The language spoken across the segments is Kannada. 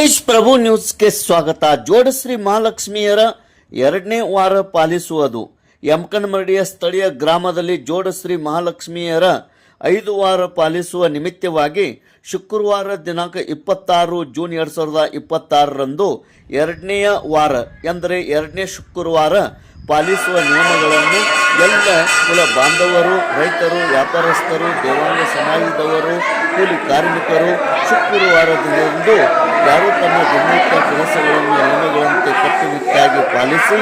ತೇಜ್ ಪ್ರಭು ನ್ಯೂಸ್ಗೆ ಸ್ವಾಗತ. ಜೋಡಶ್ರೀ ಮಹಾಲಕ್ಷ್ಮಿಯರ 2ನೇ ವಾರ ಪಾಲಿಸುವುದು. ಯಮಕನಮರಡಿಯ ಸ್ಥಳೀಯ ಗ್ರಾಮದಲ್ಲಿ ಜೋಡಶ್ರೀ ಮಹಾಲಕ್ಷ್ಮಿಯರ 5 ವಾರ ಪಾಲಿಸುವ ನಿಮಿತ್ತವಾಗಿ ಶುಕ್ರವಾರ ದಿನಾಂಕ 26 ಜೂನ್ 2026ರಂದು 2ನೇ ವಾರ ಎಂದರೆ 2ನೇ ಶುಕ್ರವಾರ ಪಾಲಿಸುವ ನಿಯಮಗಳನ್ನು ಎಲ್ಲ ಕುಲ ಬಾಂಧವರು, ರೈತರು, ವ್ಯಾಪಾರಸ್ಥರು, ದೇವಾಂಗ ಸಮಾಜದವರು, ಕೂಲಿ ಕಾರ್ಮಿಕರು ಶುಕ್ರವಾರದಂದು ಯಾರು ತಮ್ಮ ದಿನನಿತ್ಯ ಕೆಲಸಗಳನ್ನು ನಿಯಮಗಳಂತೆ ಕಟ್ಟುನಿಟ್ಟಾಗಿ ಪಾಲಿಸಿ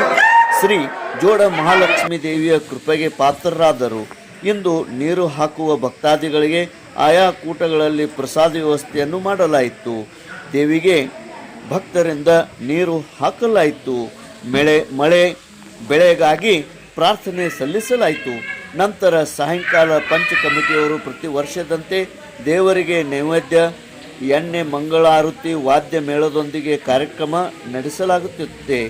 ಶ್ರೀ ಜೋಡ ಮಹಾಲಕ್ಷ್ಮೀ ದೇವಿಯ ಕೃಪೆಗೆ ಪಾತ್ರರಾದರು. ಇಂದು ನೀರು ಹಾಕುವ ಭಕ್ತಾದಿಗಳಿಗೆ ಆಯಾ ಕೂಟಗಳಲ್ಲಿ ಪ್ರಸಾದ ವ್ಯವಸ್ಥೆಯನ್ನು ಮಾಡಲಾಯಿತು. ದೇವಿಗೆ ಭಕ್ತರಿಂದ ನೀರು ಹಾಕಲಾಯಿತು. ಮಳೆ ಬೆಳೆಗಾಗಿ ಪ್ರಾರ್ಥನೆ ಸಲ್ಲಿಸಲಾಯಿತು. ನಂತರ ಸಾಯಂಕಾಲ ಪಂಚ ಕಮಿಟಿಯವರು ಪ್ರತಿ ವರ್ಷದಂತೆ ದೇವರಿಗೆ ನೈವೇದ್ಯ, ಎಣ್ಣೆ, ಮಂಗಳಾರತಿ, ವಾದ್ಯ ಮೇಳದೊಂದಿಗೆ ಕಾರ್ಯಕ್ರಮ ನಡೆಸಲಾಗುತ್ತಿದೆ.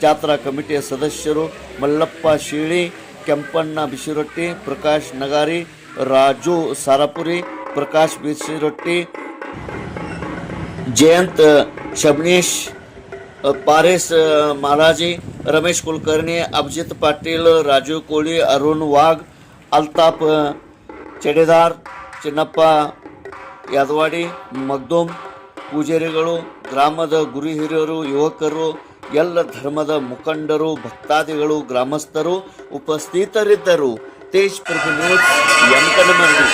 ಜಾತ್ರಾ ಕಮಿಟಿಯ ಸದಸ್ಯರು ಮಲ್ಲಪ್ಪ ಶೀಳಿ, ಕೆಂಪಣ್ಣ ಬಿಸಿರೊಟ್ಟಿ, ಪ್ರಕಾಶ್ ನಗಾರಿ, ರಾಜು ಸಾರಾಪುರಿ, ಪ್ರಕಾಶ್ ಬಿಸಿರೊಟ್ಟಿ, ಜಯಂತ್ ಶಬನೇಶ್, ಪಾರೇಶ್ ಮಾಲಾಜಿ, ರಮೇಶ್ ಕುಲಕರ್ಣಿ, ಅಭಿಜಿತ್ ಪಾಟೀಲ್, ರಾಜೀವ್ ಕೋಳಿ, ಅರುಣ್ ವಾಘ್, ಅಲ್ತಾಫ್ ಚೆಡೆದಾರ್, ಚಿನ್ನಪ್ಪ ಯಾದವಾಡಿ, ಮಗ್ದೂಮ್, ಪೂಜಾರಿಗಳು, ಗ್ರಾಮದ ಗುರು ಹಿರಿಯರು, ಯುವಕರು, ಎಲ್ಲ ಧರ್ಮದ ಮುಖಂಡರು, ಭಕ್ತಾದಿಗಳು, ಗ್ರಾಮಸ್ಥರು ಉಪಸ್ಥಿತರಿದ್ದರು. ತೇಜ್ ಪ್ರಭು ನ್ಯೂಸ್, ಯಮಕನಮರಡಿ.